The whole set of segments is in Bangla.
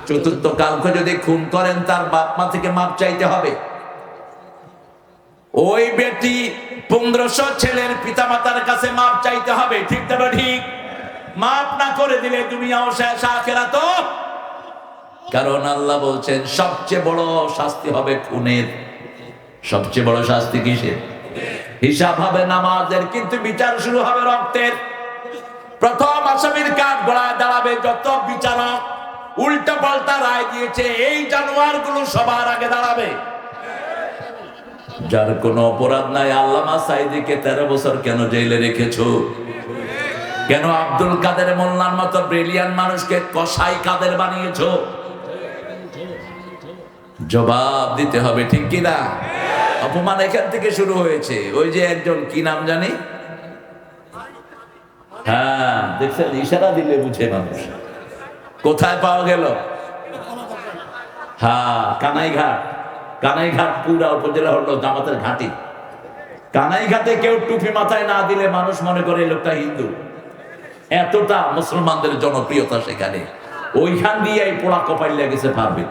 চতুর্থ কাউকে যদি খুন করেন তার বাপ মা থেকে মাপ চাইতে হবে। ওই বেটি 1500 ছেলের পিতামাতার কাছে মাপ চাইতে হবে, ঠিক না ঠিক? মাপ না করে দিলে দুনিয়াও শেষ আখিরাতও। কারণ আল্লাহ বলছেন সবচেয়ে বড় শাস্তি হবে খুনের। সবচেয়ে বড় শাস্তি কিসের? হিসাব হবে নামাজের, কিন্তু বিচার শুরু হবে রক্তের। প্রথম আসামির কাঠ গড়ায় দাঁড়াবে যত বিচারক উল্টা পাল্টা রায় দিয়েছে, এই জানোয়ার গুলো সবার আগে দাঁড়াবে। যার কোনো অপরাধ নাই। আল্লামা সাইদিকে 13 বছর কেন জেলে রেখেছো? কেন আব্দুল কাদের মোল্লার মতো ব্রিলিয়ান্ট মানুষকে কসাই কাদের বানিয়েছো? জবাব দিতে হবে, ঠিক কিনা? অপমান এখান থেকে শুরু হয়েছে। ওই যে একজন কি নাম জানি, হ্যাঁ দেখছেন, ইশারা দিলে বুঝে মানুষ। কোথায় পাওয়া গেল? হ্যাঁ, কানাইঘাট। কানাইঘাট পুরা উপজেলা হলো জামাতের ঘাঁটি। কানাইঘাটে কেউ টুপি মাথায় না দিলে মানুষ মনে করে এই লোকটা হিন্দু। এতটা মুসলমানদের জনপ্রিয়তা সেখানে। ওইখান দিয়ে এই পোড়া কপাল লেগেছে পারবে।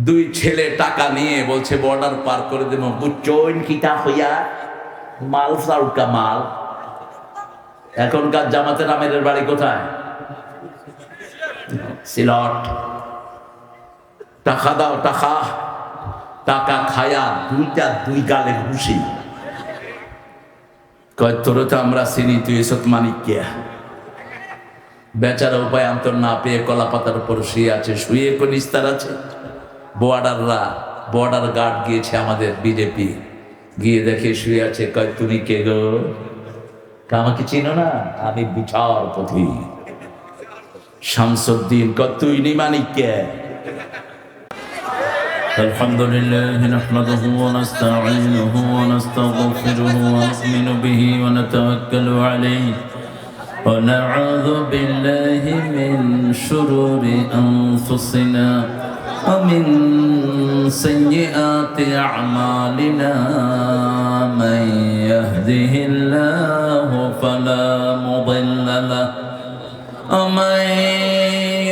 2 ছেলে টাকা নিয়ে বলছে বর্ডার পার করে দেব, বুঝছেন কিটা হইয়া মাল সাউকা মাল। এখনকার জামাতের আমিরের বাড়ি কোথায়? সিলট। টাকা দাও, টাকা। টাকা খায়া 2 গালে ঘুষি। কয় তোরে তো আমরা চিনি, তুই এসব মানিক কে? বেচারা উপায় অন্তর না পেয়ে কলা পাতার উপর শুয়ে আছে, শুয়ে কোন নিস্তার আছে। বর্ডার গার্ড গিয়েছে আমাদের বিজেপি, গিয়ে দেখে শুয়ে আছে। কয় তুমি কে গো? আমাকে চিনো না? আমি বিচারপতি শামসুদ্দিন। কয় তুই নি মানিক কে? আলহামদুলিল্লাহ নাহমাদুহু ওয়া নাস্তাঈনুহু ওয়া নাস্তাগফিরুহু ওয়া নু'মিনু বিহি ওয়া নাতাওয়াক্কালু আলাইহি ওয়া না'উযু বিল্লাহি মিন শুরুরি আনফুসিনা ওয়া মিন সাইয়্যাতি আ'মালিনা মান ইয়াহদিহিল্লাহু ফালা মুদিল্লা লাহু ওয়া মান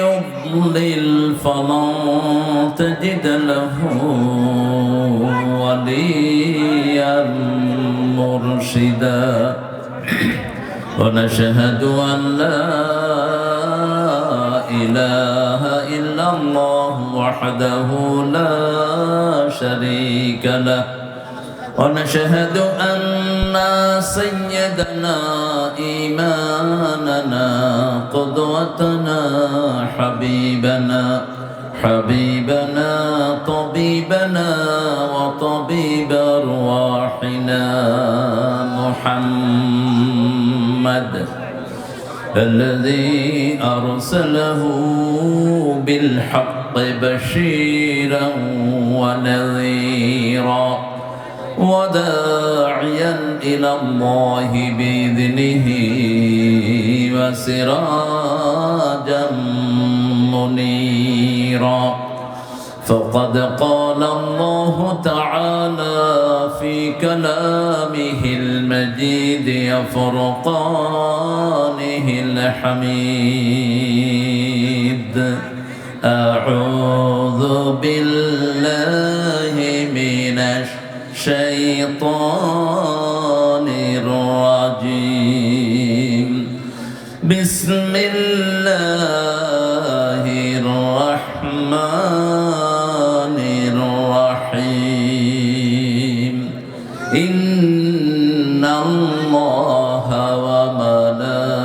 يضلل فلن تجد له وليا مرشدا ونشهد أن لا إله إلا الله وحده لا شريك له ونشهد أن سيدنا إمامنا قدوتنا حبيبنا طبيبنا وطبيب أرواحنا محمد الذي أرسله بالحق بشيرا ونذيرا وداعيا إلى الله بإذنه وسراجا منيرا فقد قال الله تعالى في كلامه المجيد وفرقانه الحميد أعوذ بالله من الشيطان الرجيم بسم الله الرحمن الرحيم إن الله وملائكته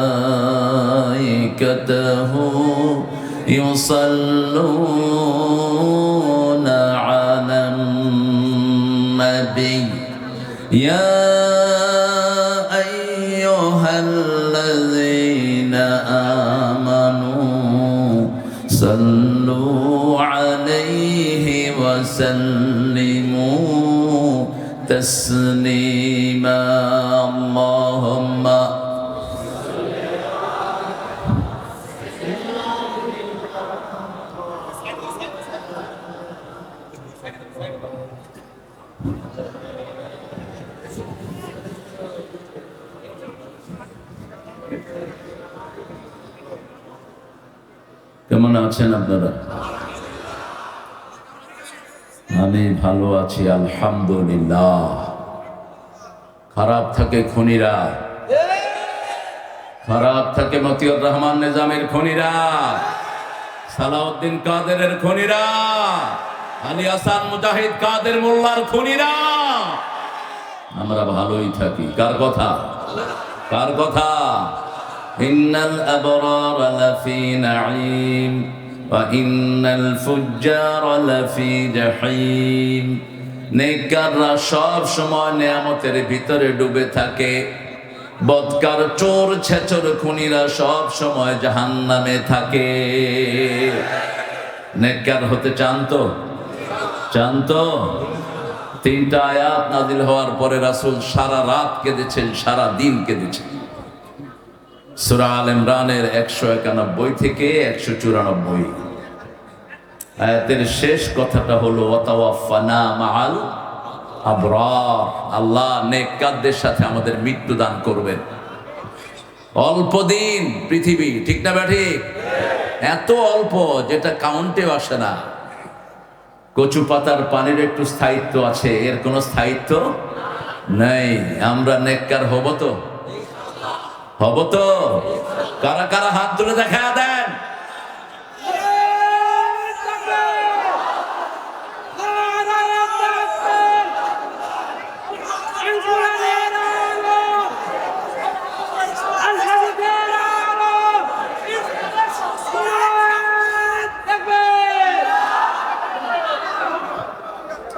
يصلون على النبي يا أيها الذين آمنوا صلوا عليه وسلموا تسليما اللهم কেমন আছেন আপনারা? আমি ভালো আছি আলহামদুলিল্লাহ। খারাপ থাকে খুনিরা, খারাপ থাকে মতিউর রহমান নিজামের খুনিরা, সালাউদ্দিন কাদেরের খুনিরা, আলী হাসান মুজাহিদ কাদের মোল্লার খুনিরা। আমরা ভালোই থাকি। কার কথা? কার কথা? ইন্নাল আবরারা লাফি নাঈম ওয়া ইন্নাল ফুজ্জারা লাফি জাহিম। নেককাররা সব সময় নিয়ামতের ভিতরে ডুবে থাকে, বদকার চোর ছেচর খুনিরা সব সময় জাহান্নামে থাকে। নেককার হতে চান তো? চান তো? তিনটা আয়াত নাজিল হওয়ার পরে রাসূল সারা রাত কেঁদেছেন, সারা দিন কেঁদেছেন। সূরা আল ইমরানের 191 থেকে 194 আয়াতের শেষ কথাটা হলো ওয়াতাওয়াফানা মাআল আবরার। আল্লাহ নেককারদের সাথে আমাদের মৃত্যু দান করবেন। অল্প দিন পৃথিবী, ঠিক না ঠিক? এত অল্প যেটা কাউন্টেও আসে না। কচু পাতার পানির একটু স্থায়িত্ব আছে, এর কোনো স্থায়িত্ব নেই। আমরা নেককার হব তো? হব তো? কারা কারা হাত তুলে দেখা দেন?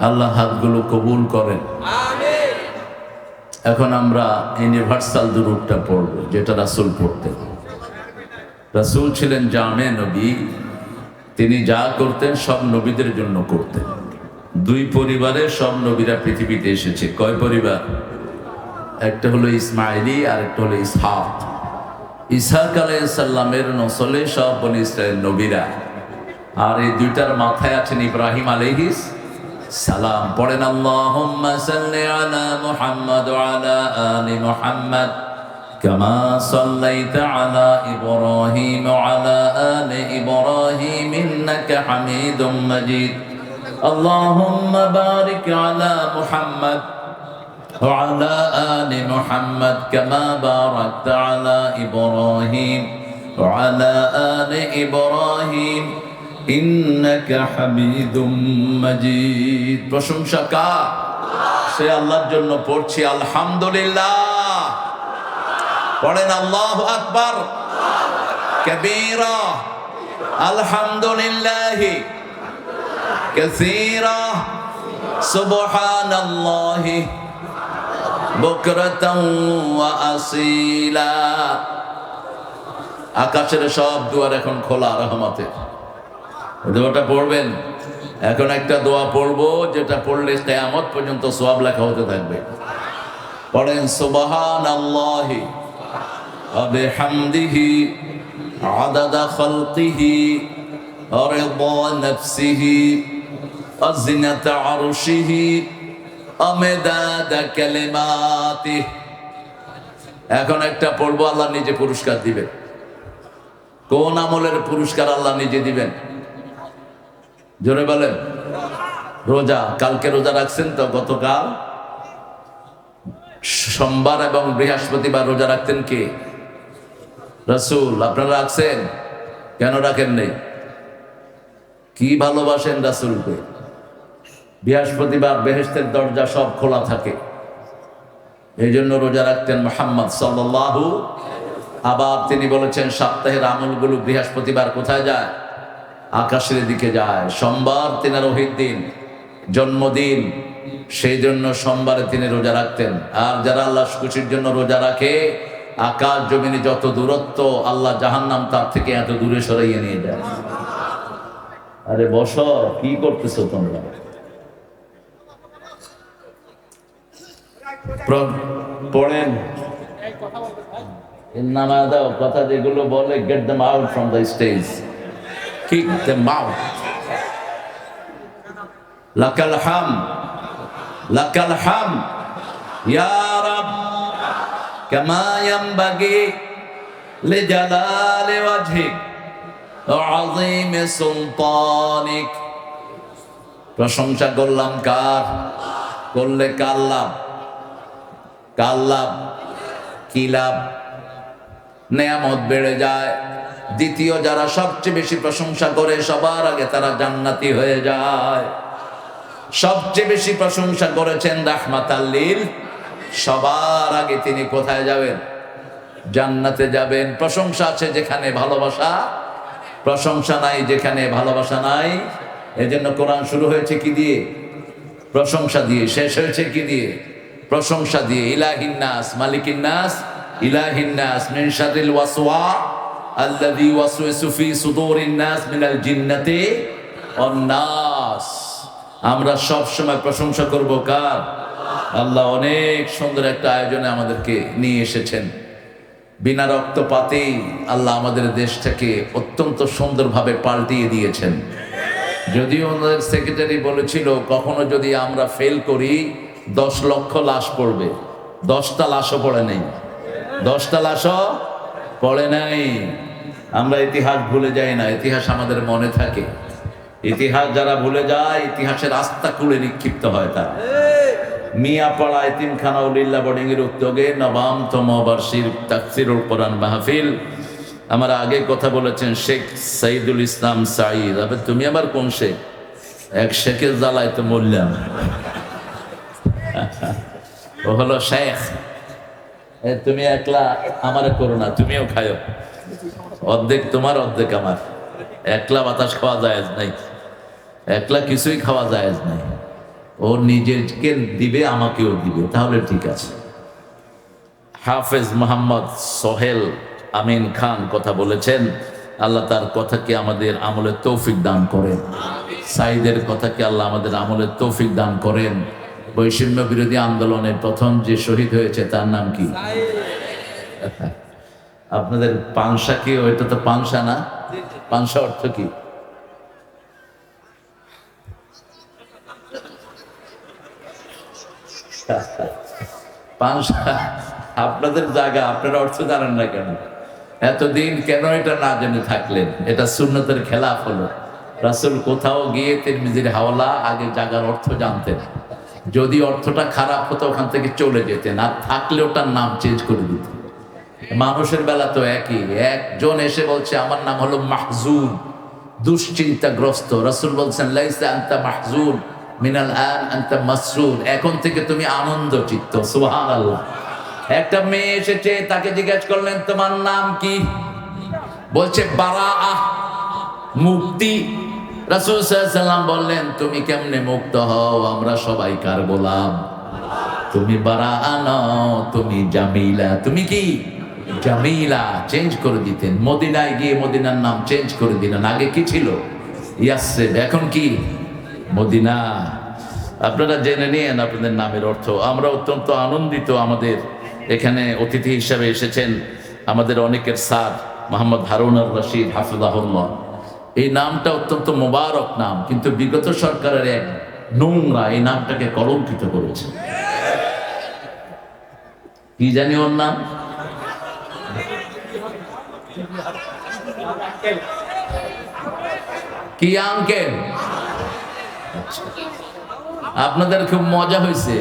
আল্লাহ হাতগুলো কবুল করেন। এখন আমরা ইউনিভার্সাল দুরূদটা পড়ব, যেটা রাসূল পড়তেন। রাসূল ছিলেন জামে নবী, তিনি যা করতেন সব নবীদের জন্য করতেন। দুই পরিবারে সব নবীরা পৃথিবীতে এসেছে। কয় পরিবার? একটা হলো ইসমাইলি আর একটা হলো ইসহাক। ইসহাক আলাইহিস সালামের নসলে সব বনি ইসরাইল নবীরা, আর এই দুইটার মাথায় আছেন ইব্রাহিম আলাইহিস সালাম। পড়েন আল্লাহুম্মা সাল্লি আলা মুহাম্মাদ ওয়া আলা আলি মুহাম্মাদ কামা সাল্লাইতা আলা ইব্রাহিম ওয়া আলা আলি ইব্রাহিম ইন্নাকা হামিদুম মাজিদ। আল্লাহুম্মা বারিক আলা মুহাম্মাদ ওয়া আলা আলি মুহাম্মাদ কামা বারাকতা আলা ইব্রাহিম ওয়া আলা আলি ইব্রাহিম ইন্নাকা হামিদুম মাজিদ। প্রশংসা কার? সে আল্লাহর জন্য পড়ছি আলহামদুলিল্লাহ। পড়েন আল্লাহু আকবার কাবীরা, আলহামদুলিল্লাহি কাসীরা, সুবহানাল্লাহি বুকরাতান ওয়া আসীলা। আকাশের সব দুয়ার এখন খোলা রহমতের। দোয়াটা পড়বেন। এখন একটা দোয়া পড়বো, যেটা পড়লে কিয়ামত পর্যন্ত সওয়াব লেখা হতে থাকবে। পড়েন সুবহানাল্লাহি ওয়া বিহামদিহি আদাদা খালকিহি ওয়া রিদা নাফসিহি ওয়া জিনাতা আরশিহি ওয়া মিদাদা কালিমাতিহি। এখন একটা পড়বো, আল্লাহ নিজে পুরস্কার দিবেন। কোন আমলের পুরস্কার আল্লাহ নিজে দিবেন? জোরে বলেন। রোজা। কালকে রোজা রাখছেন তো? গতকাল সোমবার এবং বৃহস্পতিবার রোজা রাখতেন কে? রাসূল। আপনারা রাখছেন? কেন রাখেন নাই? কি ভালোবাসেন রাসূলকে। বৃহস্পতিবার বেহেশতের দরজা সব খোলা থাকে, এই জন্য রোজা রাখতেন মুহাম্মদ সাল্লাল্লাহু। আবার তিনি বলেছেন সপ্তাহের আমলগুলো বৃহস্পতিবার কোথায় যায়? আকাশের দিকে যায়। সোমবার তিনার ওহিদ দিন, জন্মদিন, সেই জন্য সোমবারে তিনি রোজা রাখতেন। আর যারা আল্লাহ খুশির জন্য রোজা রাখে, আকাশ জমিনে যত দূরত্ব, আল্লাহ জাহান্নাম তার থেকে এত দূরে সরাইয়ে নিয়ে যায়। আরে বসো, কি করতেছো তোমরা? পড়েন। নামা দাও, কথা যেগুলো বলে, get them out from the stage, kick them out. lakal ham ya rab kama yanbaghi li jalali wajhik وعظيم سلطانك প্রশংসা করলাম কার? করলে কার লাভ? কার লাভ? কি লাভ? নেয়ামত বেড়ে যায়। দ্বিতীয়, যারা সবচেয়ে বেশি প্রশংসা করে সবার আগে তারা জান্নাতি হয়ে যায়। সবচেয়ে বেশি প্রশংসা করেছেন রাহমাতাল লিল, সবার আগে তিনি কোথায় যাবেন? জান্নাতে যাবেন। প্রশংসা আছে যেখানে ভালোবাসা, প্রশংসা নাই যেখানে ভালোবাসা নাই। এজন্য কোরআন শুরু হয়েছে কি দিয়ে? প্রশংসা দিয়ে। শেষ হয়েছে কি দিয়ে? প্রশংসা দিয়ে। ইলাহিন নাস মালিকিন নাস ইলাহিন নাস মিন শাররিল ওয়াসওয়া আল্লাযী ওয়াসওয়াসু ফি সুদুরিন নাস মিনাল জিন্নাতি ওয়ান নাস। আমরা সব সময় প্রশংসা করব কার? আল্লাহ অনেক সুন্দর একটা আয়োজনে আমাদেরকে নিয়ে এসেছেন। বিনা রক্তপাতেই আল্লাহ আমাদের দেশটাকে অত্যন্ত সুন্দরভাবে পাল্টিয়ে দিয়েছেন। যদিও ওনাদের সেক্রেটারি বলেছিল কখনো যদি আমরা ফেল করি 10 লক্ষ লাশ পড়বে। 10টা লাশও পড়ে নেই, 10টা লাশও পড়ে নাই। আমরা ইতিহাস ভুলে যাই না, ইতিহাস আমাদের মনে থাকে। ইতিহাস যারা ভুলে যায় ইতিহাসের আস্থা খুলে নিক্ষিপ্ত হয়। তার মিয়াপাড়া এতিমখানা উলিল্লাহ বোর্ডিং এর উদ্যোগে নবমতম বার্ষিক তাফসীরুল কোরআন মাহফিল। আমার আগে কথা বলেছেন শেখ সাইদুল ইসলাম সাঈদ। আবে তুমি আবার কোন শেখ? এক শেখের জ্বালায় তো মরলাম। ও হলো শেখ। তুমি একলা আমারে করো না, তুমিও খায়ো। অর্ধেক তোমার অর্ধেক আমার। একলা বাতাস খাওয়া জায়েজ নাই, একলা কিছুই খাওয়া জায়েজ নাই। ও নিজেকে দিবে, আমাকেও দিবে, তাহলে ঠিক আছে। হাফেজ মোহাম্মদ সোহেল আমিন খান কথা বলেছেন। আল্লাহ তার কথাকে আমাদের আমলের তৌফিক দান করেন। সাইদের কথাকে আল্লাহ আমাদের আমলের তৌফিক দান করেন। বৈষম্য বিরোধী আন্দোলনে প্রথম যে শহীদ হয়েছে তার নাম কি? আপনাদের পাংশা কি? ওইটা তো পাংশা না? পাংশা অর্থ কি? পাংশা আপনাদের জায়গা, আপনারা অর্থ জানেন না কেন? এতদিন কেন এটা না জেনে থাকলেন? এটা সুন্নতের খেলাফ হলো। রাসূল কোথাও গিয়ে তিরমিজির হাওলা আগে জায়গার অর্থ জানতেন। যদি অর্থটা খারাপ হতো ওখান থেকে চলে যেতেন, আর থাকলে ওটার নাম চেঞ্জ করে দিতেন। মানুষের বেলা তো একই। একজন এসে বলছে আমার নাম হলো মাহজুন, দুশ্চিন্তাগ্রস্ত। রাসূল বলছেন লাইসা আনতা মাহজুন মিনাল আন আনতা মাসরুর, এখন থেকে তুমি আনন্দ চিত্ত। সুবহানাল্লাহ। একটা মেয়ে এসেছে, তাকে জিজ্ঞেস করলেন তোমার নাম কি? বলছে বারাআহ, মুক্তি। রাসূল সাল্লাল্লাহু আলাইহি ওয়াসাল্লাম বললেন তুমি কেমনে মুক্ত হও? আমরা সবাই কার গোলাম? তুমি বারাআ নও, তুমি জামিলা। তুমি কি? জামিলা। চেঞ্জ করে দিতেন। মদিনায় গিয়ে মদিনার নাম চেঞ্জ করে দিলেন। আগে কি ছিল? ইয়াসরিব, এখন কি? মদিনা। আপনারা জেনে নিন আপনাদের নামের অর্থ। আমরা অত্যন্ত আনন্দিত আমাদের এখানে অতিথি হিসাবে এসেছেন আমাদের অনেকের স্যার মোহাম্মদ হারুন আর রশিদ হাফিজাহুল্লাহ। এই নামটা অত্যন্ত মোবারক নাম, কিন্তু বিগত সরকারের এক নোংরা এই নামটাকে কলঙ্কিত করেছে। কি জানি ওর নাম? কি আঙ্কেল? আপনাদের খুব মজা হয়েছে।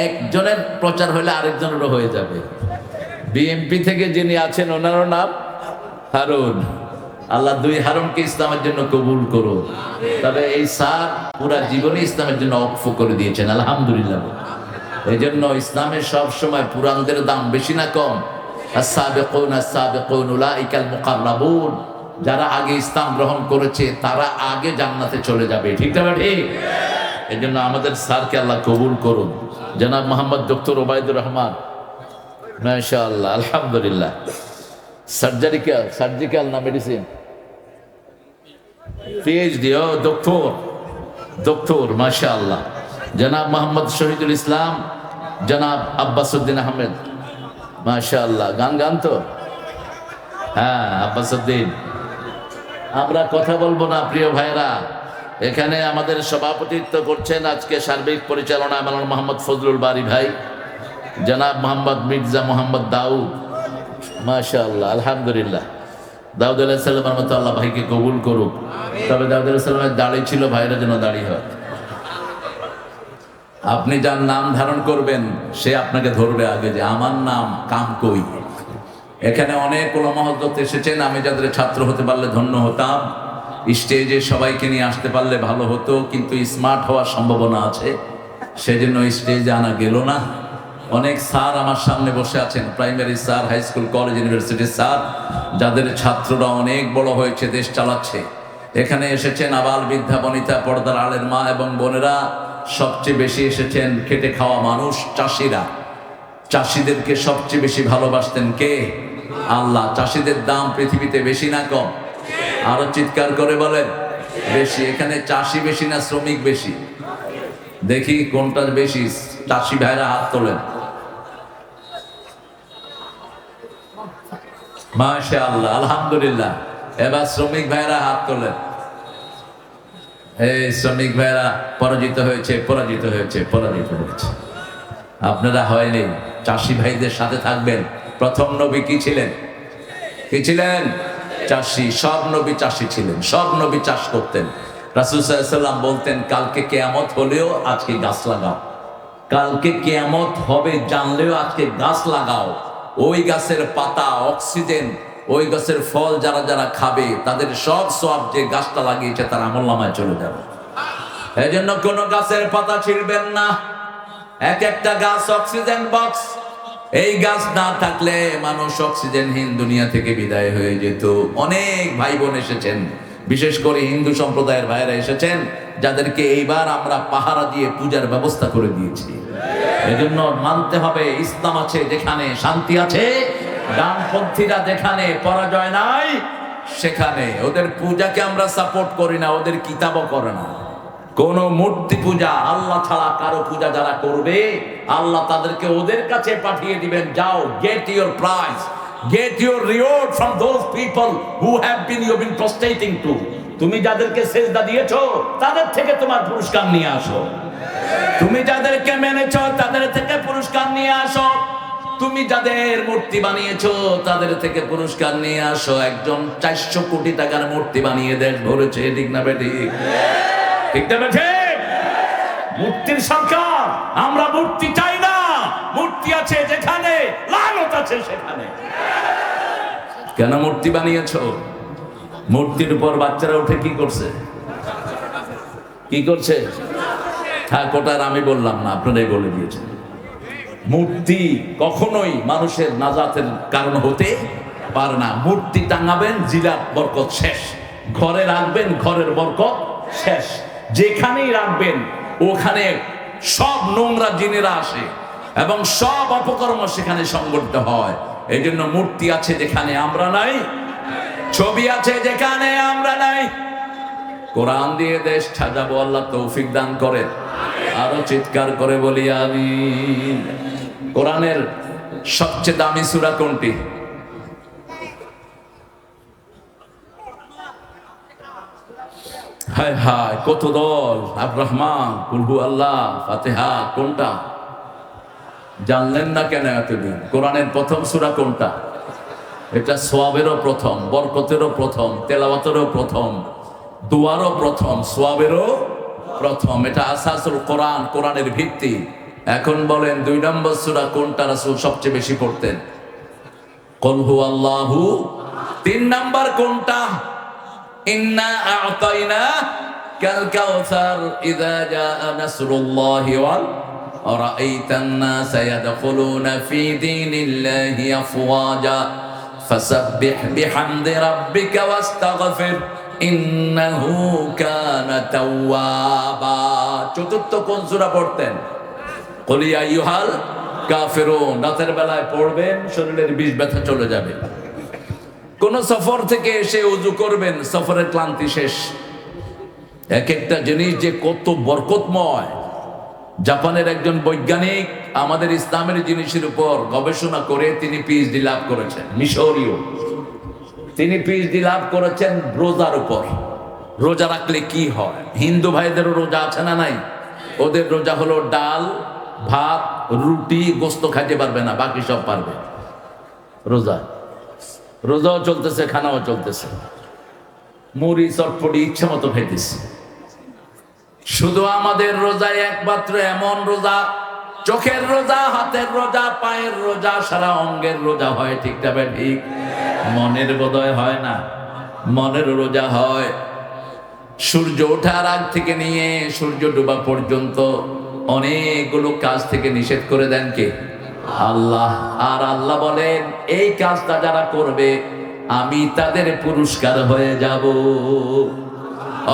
একজনের প্রচার হলে আরেকজনেরও হয়ে যাবে। বিএমপি থেকে যিনি আছেন ওনারও নাম হারুন। আল্লাহ দুই হারুনকে ইসলামের জন্য কবুল করুন। তবে এই স্যার পুরা জীবনে ইসলামের জন্য অক্ফ করে দিয়েছেন, আলহামদুলিল্লাহ। এই জন্য ইসলামের সব সময় পুরানদের দাম বেশি না কম? আস-সাবিকুন আস-সাবিকুন উলাইকাল মুকাররাবুন। যারা আগে ইসলাম গ্রহণ করেছে তারা আগে জান্নাতে চলে যাবে। ঠিক না ঠিক? এই জন্য আমাদের স্যারকে আল্লাহ কবুল করুন। জনাব মোহাম্মদ ডক্টর ওবায়দুর রহমান, মাশাআল্লাহ, আলহামদুলিল্লাহ। সার্জিক্যাল না মেডিসিন? পিএইচডি। ও ডক্টর, মাশাআল্লাহ। জনাব মোহাম্মদ শহীদুল ইসলাম, জনাব আব্বাসউদ্দিন আহমেদ, মাশাআল্লাহ। গান তো? হ্যাঁ, আব্বাসউদ্দিন। আমরা কথা বলবো না প্রিয় ভাইরা। এখানে আমাদের সভাপতিত্ব করছেন আজকে সার্বিক পরিচালনা মাওলানা মোহাম্মদ ফজলুল বারী ভাই, জনাব মোহাম্মদ মির্জা মোহাম্মদ দাউদ, মাশাআল্লাহ, আলহামদুলিল্লাহ। দাউদ আলাইহিস সালামের মতো আল্লাহ ভাইকে কবুল করুক। তবে দাউদ আলাইহিস সালামের দাড়ি ছিল, ভাইরা যেন দাড়ি হয়। আপনি যার নাম ধারণ করবেন সে আপনাকে ধরবে আগে যে আমার নাম কাম কই। এখানে অনেক ওলামা হযরত এসেছেন, আমি যাদের ছাত্র হতে পারলে ধন্য হতাম। স্টেজে সবাইকে নিয়ে আসতে পারলে ভালো হতো, কিন্তু স্মার্ট হওয়ার সম্ভাবনা আছে, সেজন্য স্টেজে আনা গেল না। অনেক স্যার আমার সামনে বসে আছেন, primary sir, high school, college, ইউনিভার্সিটির স্যার, যাদের ছাত্ররা অনেক বড় হয়েছে, দেশ চালাচ্ছে। এখানে এসেছেন আবাল বৃদ্ধা বনিতা, পর্দার আলের মা এবং বোনেরা। সবচেয়ে বেশি এসেছেন খেটে খাওয়া মানুষ, চাষিরা। চাষিদেরকে সবচেয়ে বেশি ভালোবাসতেন কে? আল্লাহ। চাষিদের দাম পৃথিবীতে বেশি না কম? আরো চিৎকার করে বলেন বেশি। এখানে চাষি বেশি না শ্রমিক বেশি? দেখি কোনটা বেশি। চাষি ভাইরা হাত তোলেন। মাশাআল্লাহ, আলহামদুলিল্লাহ। এবার শ্রমিক ভাইরা হাত তোলেন। এই শ্রমিক ভাইরা পরাজিত হয়েছে, পরাজিত হয়েছে, পরাজিত হয়েছে। আপনারা হয়নি। চাষি ভাইদের সাথে থাকবেন। প্রথম নবী কি ছিলেন? কি ছিলেন? চাষি। সব নবী চাষি ছিলেন, সব নবী চাষ করতেন। রাসূল সাল্লাল্লাহু আলাইহি ওয়াসাল্লাম বলতেন, কালকে কিয়ামত হলেও আজকে গাছ লাগাও। কালকে কিয়ামত হবে জানলেও আজকে গাছ লাগাও। ওই গাছের পাতা, অক্সিজেন, ওই গাছের ফল যারা যারা খাবে তাদের সব সওয়াব যে গাছটা লাগিয়েছে তার আমলনামায় চলে যাবে। এই জন্য কোনো গাছের পাতা ছিঁড়বেন না। এক একটা গাছ অক্সিজেন বক্স। এই গাছ না থাকলে মানুষ অক্সিজেনহীন দুনিয়া থেকে বিদায় হয়ে যেত। অনেক ভাই বোন এসেছেন, বিশেষ করে হিন্দু সম্প্রদায়ের ভাইরা এসেছেন, যাদেরকে এইবার আমরা পাহারা দিয়ে পূজার ব্যবস্থা করে দিয়েছি। এজন্য মানতে হবে, ইসলাম আছে যেখানে শান্তি আছে, ডানপন্থীরা যেখানে পরাজয় নাই সেখানে। ওদের পূজাকে আমরা সাপোর্ট করি না, ওদের কিতাবও করে না। কোন মূর্তি পূজা, আল্লাহ ছাড়া কারো পূজা যারা করবে, আল্লাহ তাদেরকে ওদের কাছে পাঠিয়ে দিবেন। যাও, get your prize, get your reward from those people who have been you been prostrating to. তুমি যাদেরকে সেজদা দিয়েছো তাদের থেকে তোমার পুরস্কার নিয়ে আসো। তুমি যাদেরকে মেনেছো তাদের থেকে পুরস্কার নিয়ে আসো। তুমি যাদের মূর্তি বানিয়েছো তাদের থেকে পুরস্কার নিয়ে আসো। একজন 400 কোটি টাকার মূর্তি বানিয়ে দেশ ভরেছে, ঠিক না বেঠিক? ঠিক না বেঠিক? মূর্তির সরকার। আমরা মূর্তি চাই না। মূর্তি আছে যেখানে লানত আছে সেখানে। কেন মূর্তি বানিয়েছো? মূর্তির উপর বাচ্চারা উঠে কি করছে? কি করছে? হ্যাঁ, কোটার আমি বললাম না, আপনারাই বলে দিয়েছেন। মূর্তি কখনোই মানুষের নাজাতের কারণ হতে পারে না। মূর্তি টাঙাবেন, জিলার বরকত শেষ। ঘরে রাখবেন, ঘরের বরকত শেষ। যেখানেই রাখবেন ওখানে সব নোংরা জিনেরা আসে এবং সব অপকর্ম সেখানে সংগঠিত হয়। এই জন্য মূর্তি আছে যেখানে আমরা নাই, ছবি আছে যেখানে আমরা নাই। কোরআন দিয়ে দেশ সাজাবো, আল্লাহ তৌফিক দান করেন। আরো চিৎকার করে বলি আমিন। কোরআনের সবচেয়ে দামি সূরা কোনটি? হায় হায়, কত দল! আর রহমান, কুল হু আল্লাহ, ফাতিহা। কোনটা জানলেন না কেন এতদিন? কোরআনের প্রথম সূরা কোনটা? এটা সোয়াবেরও প্রথম, বরকতেরও প্রথম, তেলাওয়াতেরও প্রথম, দুয়ারও প্রথম, সোয়াবেরও প্রথম। এটা আসাসুল কোরআন, কোরআনের ভিত্তি। এখন বলেন 2 নম্বর সূরা কোনটা রাসূল সবচেয়ে বেশি পড়তেন? কুল হু আল্লাহু। 3 নম্বর কোনটা? ইন্না আ'তাইনা কাল কাউসার ইযা জাআ নাসরুল্লাহি ওয়াল রাআইতান নাসা ইয়াদখুলুনা ফি দীনিল্লাহি আফওয়াজা ফাসাব্বিহ বিহামদি রাব্বিকা ওয়াস্তাগফির ইন্নাহু কানা তাওয়াবা। চতুর্থ কোন সূরা পড়তেন? কুল ইয়া আইয়ুহাল কাফিরুন। রাতের বেলায় পড়বেন, শরীরের বিষ ব্যথা চলে যাবে। কোন সফর থেকে এসে ওযু করবেন, সফরের ক্লান্তি শেষ। এক একটা জিনিস যে কত বরকতময়। জাপানের একজন বৈজ্ঞানিক আমাদের ইসলামের জিনিসের উপর গবেষণা করে তিনি পিএইচডি লাভ করেছেন, মিশরীয়। তিনি পিএইচডি লাভ করেছেন রোজার উপর। রোজা রাখলে কি হয়? হিন্দু ভাইদেরও রোজা আছে না নাই? ওদের রোজা হলো ডাল, ভাত, রুটি, গোস্ত খাইতে পারবে না, বাকি সব পারবে। রোজা রোজাও চলতেছে, খানাও চলতেছে, মুড়ি চটপটি ইচ্ছা মতো খাইতেছে। শুধু আমাদের রোজায় একমাত্র এমন রোজা, চোখের রোজা, হাতের রোজা, পায়ের রোজা, সারা অঙ্গের রোজা হয়, ঠিক তবে ঠিক। মনের বোধহয় হয় না, মনের রোজা হয়। সূর্য ওঠার আগ থেকে নিয়ে সূর্য ডোবা পর্যন্ত অনেকগুলো কাজ থেকে নিষেধ করে দেন কে? আল্লাহ। আর আল্লাহ বলেন এই কাজটা যারা করবে আমি তাদের পুরস্কার হয়ে যাব,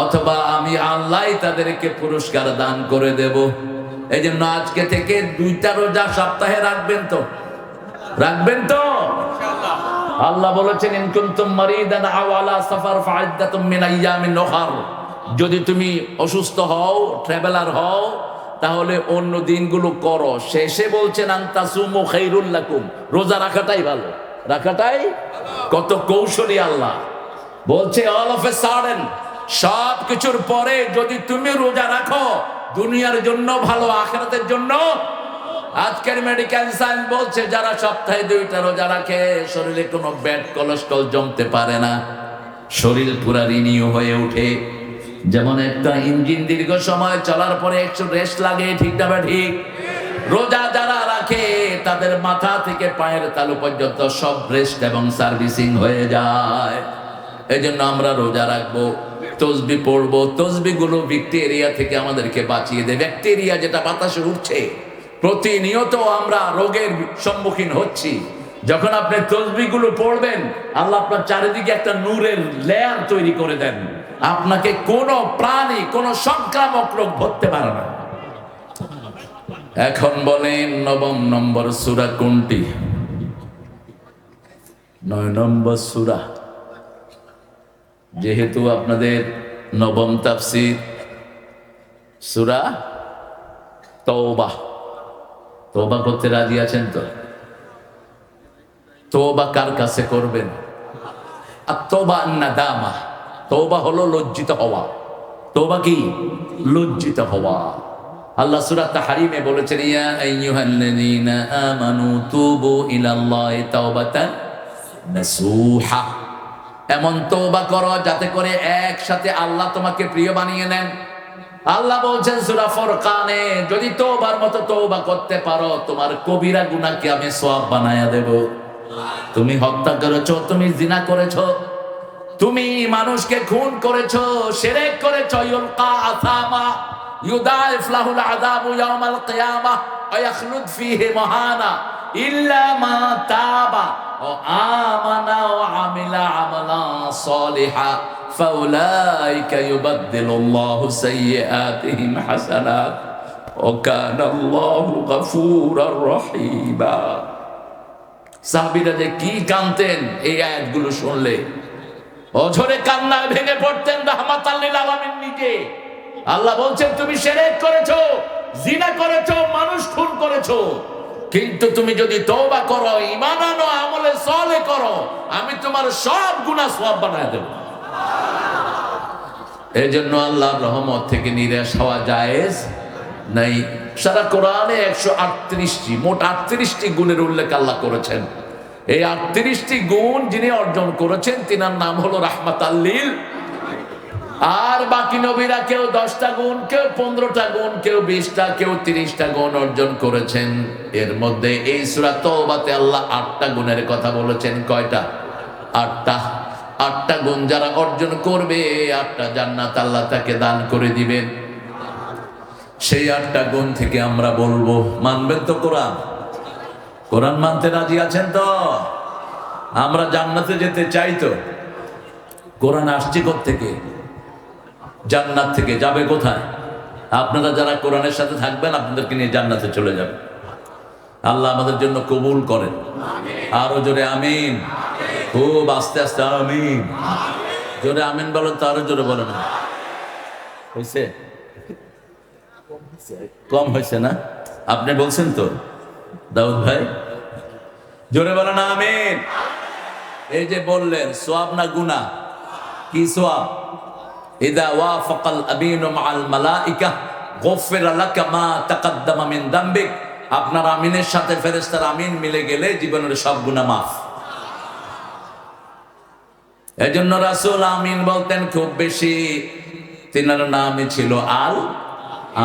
অথবা আমি আল্লাহ তাদেরকে পুরস্কার দান করে দেব। এই জন্য আজকে থেকে 2টা রোজা সপ্তাহে রাখবেন তো? রাখবেন তো? আল্লাহ বলেছেন ইন কুনতুম মারিদান আও আলা সাফার ফাইদ্দাতুম মিন আইয়ামিন উখর। যদি তুমি অসুস্থ হও, ট্রাভেলার হও, তাহলে অন্য দিনগুলো করো। শেষে বলছেন আনতাসুমু খাইরুল লাকুম, রোজা রাখাটাই ভালো, রাখাটাই। কত কৌশলী আল্লাহ বলছে, অল অফ এ সাডেন, সব কিছুর পরে যদি তুমি রোজা রাখো দুনিয়ার জন্য ভালো, আখিরাতের জন্য। আজকের মেডিকেল সায়েন্স বলছে যারা সপ্তাহে 2টা রোজা রাখে শরীরে কোনো ব্যাড কোলেস্ট্রল জমতে পারে না, শরীর পুরা রিনিউ হয়ে ওঠে। যেমন একটা ইঞ্জিন দীর্ঘ সময় চলার পরে একটু রেস্ট লাগে, ঠিক না ঠিক? রোজা যারা রাখে তাদের মাথা থেকে পায়ের তালু পর্যন্ত সব রেস্ট এবং সার্ভিসিং হয়ে যায়। এই জন্য আমরা রোজা রাখবো, তসবি পড়বো। তসবি গুলো ব্যাকটেরিয়া থেকে আমাদেরকে বাঁচিয়ে দেয়। ব্যাকটেরিয়া যেটা বাতাসে উঠছে, প্রতিনিয়ত আমরা রোগের সম্মুখীন হচ্ছি। যখন আপনি তসবিহগুলো পড়বেন, আল্লাহ আপনার চারিদিকে একটা নূরের লেয়ার তৈরি করে দেন, আপনাকে কোনো প্রাণী, কোনো সংক্রামক রোগ ধরতে পারে না। এখন বলেন 9 নম্বর সূরা কোনটি? 9 নম্বর সূরা। যেহেতু আপনাদের 9ম তাফসীর সূরা তওবা, তওবা করতে রাজি আছেন তো? তওবা কার কাছে করবেন? আত-তওবা আন-নাদামা। তওবা হলো লজ্জিত হওয়া। তওবা কি? লজ্জিত হওয়া। আল্লাহ সূরা তাহরিমে বলেছেন, ইয়া আইয়ুহাল্লাযীনা আমানু তুবু ইলাল্লাহি তাওবাতান নাসুহা। এমন তওবা করো যাতে করে একসাথে আল্লাহ তোমাকে প্রিয় বানিয়ে নেন। আল্লাহ বলছেন সূরা ফুরকানে, যদি তওবার মতো তওবা করতে পারো তোমার কবিরা গুনাহকে আমি সওয়াব বানায়া দেব। তুমি হত্যা করেছো, তুমি জিনা করেছো, তুমি মানুষকে খুন করেছো, শিরক করেছো, ইউলকা আসামা ইউদাইফ লাহুল আযাবু ইয়াউমাল কিয়ামাহ ওয়া ইয়াখলুদ ফীহি মুহানা ইল্লা মা তাবা ওয়া আমানা ওয়া আমিলা আমালান সালিহা ফাউলাইকা ইউবাদদিলুল্লাহু সাইয়্যাতিহিম হাসানাত ওয়া কানাল্লাহু গফুরার রহিমা। সাহাবীরা যে কি কাঁদতেন এই আয়াতগুলো শুনলে, অঝরে কান্নায় ভেঙে পড়তেন রাহমাতাল লিল আলামিন নিজে। আল্লাহ বলছেন তুমি শিরক করেছো, জিনা করেছো, মানুষ খুন করেছো, কিন্তু তুমি যদি তওবা করো, ঈমান আনো, আমলে সালেহ করো, আমি তোমার সব গুনাহ সওয়াব বানায় দেব। এই জন্য আল্লাহর রহমত থেকে নিরাশ হওয়া জায়েজ নাই। সারা কোরআনে 138টি, মোট 38টি গুণের উল্লেখ আল্লাহ করেছেন। এই 38টি গুণ যিনি অর্জন করেছেন তিনার নাম হলো রাহমাতাল লিল। আর বাকি নবীরা কেউ 10টা গুণ, কেউ 15টা গুণ, কেউ 20টা, কেউ 30টা গুণ অর্জন করেছেন। এর মধ্যে এই সূরা তওবাতে আল্লাহ 8টা গুণের কথা বলেছেন। কয়টা? 8টা। 8টা গুণ যারা অর্জন করবে 8টা জান্নাত আল্লাহ তাকে দান করে দিবেন। সেই 8টা গুণ থেকে আমরা বলবো, মানবেন তো কোরআন? কোরআন মানতে রাজি আছেন তো? আমরা জান্নাতে যেতে চাই তো? কোরআন আসছে কোত্থেকে? জান্নাত থেকে। যাবে কোথায়? আপনারা যারা কোরআনের সাথে থাকবেন আপনাদেরকে নিয়ে জান্নাতে চলে যাবে। আল্লাহ আমাদের জন্য কবুল করেন। আরো জোরে আমিন। খুব আস্তে আস্তে আমিন। জোরে আমিন বলেন তো, আরো জোরে বলেন। হয়েছে? কম হয়েছে না? আপনি বলছেন তো দাউদ ভাই? জোরে বলেন আমিন। এই যে বললেন সওয়াব না গুনাহ? কি সওয়াব? ইদা ওয়াফাকাল আমিনু মাআল মালাইকা গফিরা লাকা মা তাকাদ্দামা মিন যামবিক। আপনার আমিনের সাথে ফেরেশতার আমিন মিলে গেলে জীবনের সব গুনাহ মাফ। এজন্য রাসূল আমিন বলতেন খুব বেশি। তিনার নামই ছিল আল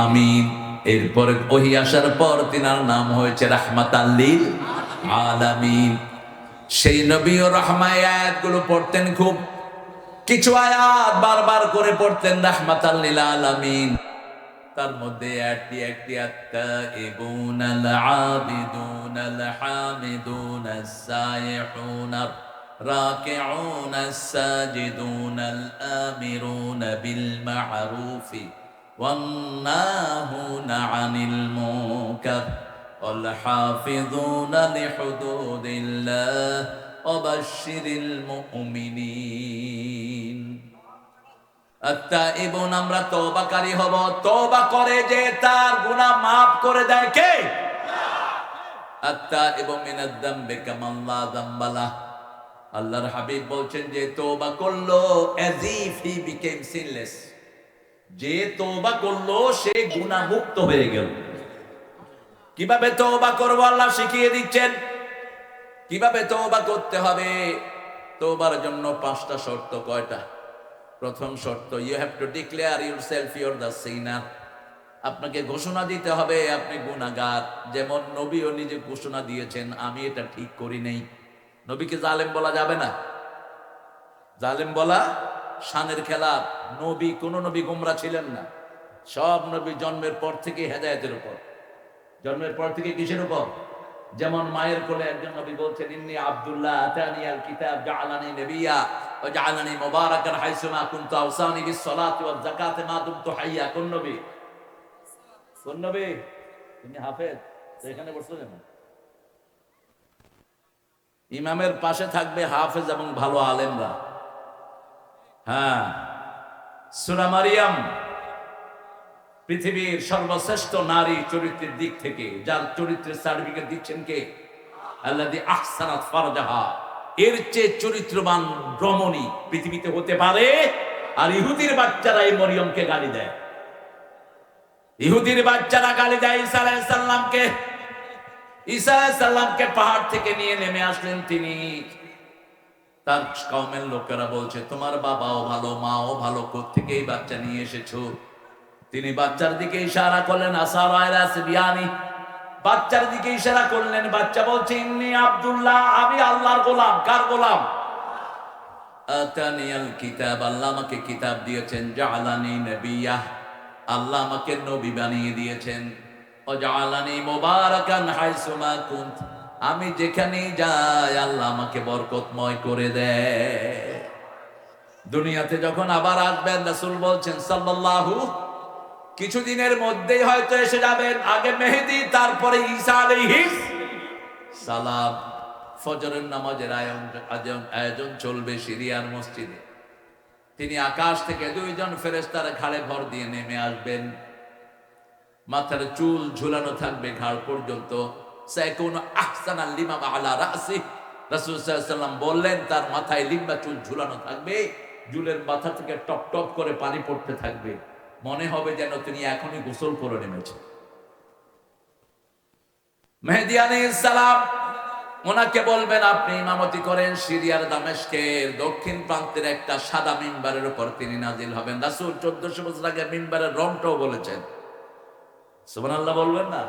আমিন। এরপরে ওহী আসার পর তিনার নাম হয়েছে রাহমাতাল লিল আলামিন। সেই নবী ও রহমায় আয়াতগুলো পড়তেন খুব, কিছু আয়াত বারবার করে পড়তেন রাহমাতাল লিল আলামিন। তার মধ্যে একটি আত-তাইবুন আল আবিদুন আল হামিদুন আস-সাইহুন রাকিউন আস-সাজিদুন আল আমিরুন বিল মা'রুফ ওয়ান নাহুন আনিল মুনকার ওয়াল হাফিযুনা লিহুদুদিল্লাহ ওয়া বাশশিরিল মুমিনিন। আত-তাইবুন, আমরা তওবাকারী হব। তওবা করে যে তার গুনাহ maaf করে দেয় কে? আত-তাইবু মিনাদ যামবি কামান লা যামবা লাহ। আল্লাহর হাবিব বলছেন যে তওবা করলো as if he became sinless, যে তওবা করলো সে গুনাহ মুক্ত হয়ে গেল। কিভাবে তওবা করব আল্লাহ শিখিয়ে দিচ্ছেন। কিভাবে তওবা করতে হবে? তওবার জন্য 5টা শর্ত। কয়টা? প্রথম শর্ত, you have to declare yourself your the sinner. আপনাকে ঘোষণা দিতে হবে আপনি গুনাহগার। যেমন নবীও নিজে ঘোষণা দিয়েছেন, আমি এটা ঠিক করি নাই। নবীকে জালেম বলা যাবে না। জালেম বলা শানের খেলাফ। নবী, কোন নবী গোমরা ছিলেন না। সব নবী জন্মের পর থেকে হেদায়েতের উপর। জন্মের পর থেকে কিসের উপর? যেমন মায়ের কোলে একজন নবী বলছেন, ইন্নী আব্দুল্লাহ আতানিয়াল কিতাব জাআলানি নবিয়্যা ওয়া জাআলানি মুবারাকান হাইসুমা কুনতু আওসানি বিস সালাতি ওয়াজ যাকাতি মা দুমতু হাইয়া। কোন নবী? কোন নবী? তিনি হাফেজ। এখানে বসলেন না। ইমামের পাশে থাকবে হাফেজ এবং ভালো আলেমরা। হ্যাঁ, সূরা মারিয়াম পৃথিবীর সর্বশ্রেষ্ঠ নারী চরিত্রের দিক থেকে, যার চরিত্রের সার্টিফিকেট দিচ্ছেন কে? আল্লাযী আহসানাত ফারজাহা। এর চেয়ে চরিত্রবান রমণী পৃথিবীতে হতে পারে? আর ইহুদির বাচ্চারা এই মরিয়মকে গালি দেয়। ইহুদির বাচ্চারা গালি দেয় ঈসা আলাইহিস সালামকে। ঈসা আলাইহিস সালামকে পাহাড় থেকে নিয়ে নেমে আসলেন তিনি। তার কওমের লোকেরা বলছে, তোমার বাবাও ভালো, মাও ভালো, কোত্থেকে এই বাচ্চা নিয়ে এসেছো? তিনি বাচ্চার দিকে ইশারা করলেন, আসারা ইলা সিবিয়ানি। বাচ্চার দিকে ইশারা করলেন। বাচ্চা বলছে, ইন্নী আব্দুল্লাহ, আমি আল্লাহর গোলাম। কার গোলাম? আতানিয়াল কিতাব, আল্লাহ আমাকে কিতাব দিয়েছেন। জাআলানি নবিয়্যা, আল্লাহ আমাকে নবী বানিয়ে দিয়েছেন। ও জাআলানি মুবারাকান হাইসুমা কুন্ত, আমি যেখানেই যাই আল্লাহ আমাকে বরকতময় করে দেয়। দুনিয়াতে যখন আবার আসবেন, রাসূল বলছেন সাল্লাল্লাহু, কিছুদিনের মধ্যেই হয়তো এসে যাবেন। আগে মেহেদী, তারপরে ঈসা আলাইহিস সালাম। ফজরের নামাজের আয়োজন চলবে সিরিয়ার মসজিদে। তিনি আকাশ থেকে 2 জন ফেরেশতার ঘাড়ে ভর দিয়ে নেমে আসবেন। মাথার চুল ঝুলানো থাকবে ঘাড় পর্যন্ত। সাইকুনু আহসানাল লিমাম আলা রাসি। রাসূল সাল্লাল্লাহু আলাইহি ওয়াসাল্লাম বললেন, তার মাথায় লিম্বা চুল ঝুলানো থাকবে। চুলের মাথা থেকে টপ টপ করে পানি পড়তে থাকবে। মনে হবে যেন তিনি এখনই গোসল করে নেমেছেন। মেহেদী আলাইহিস সালাম ওনাকে বলবেন, আপনি ইমামতি করেন সিরিয়ার দামেস্কের দক্ষিণ প্রান্তের একটা সাদা মিম্বারের উপর তিনি নাজিল হবেন। রাসূল 1400 বছর আগে মিম্বারের রংটাও বলেছেন। সুবহানাল্লাহ বলবেন না?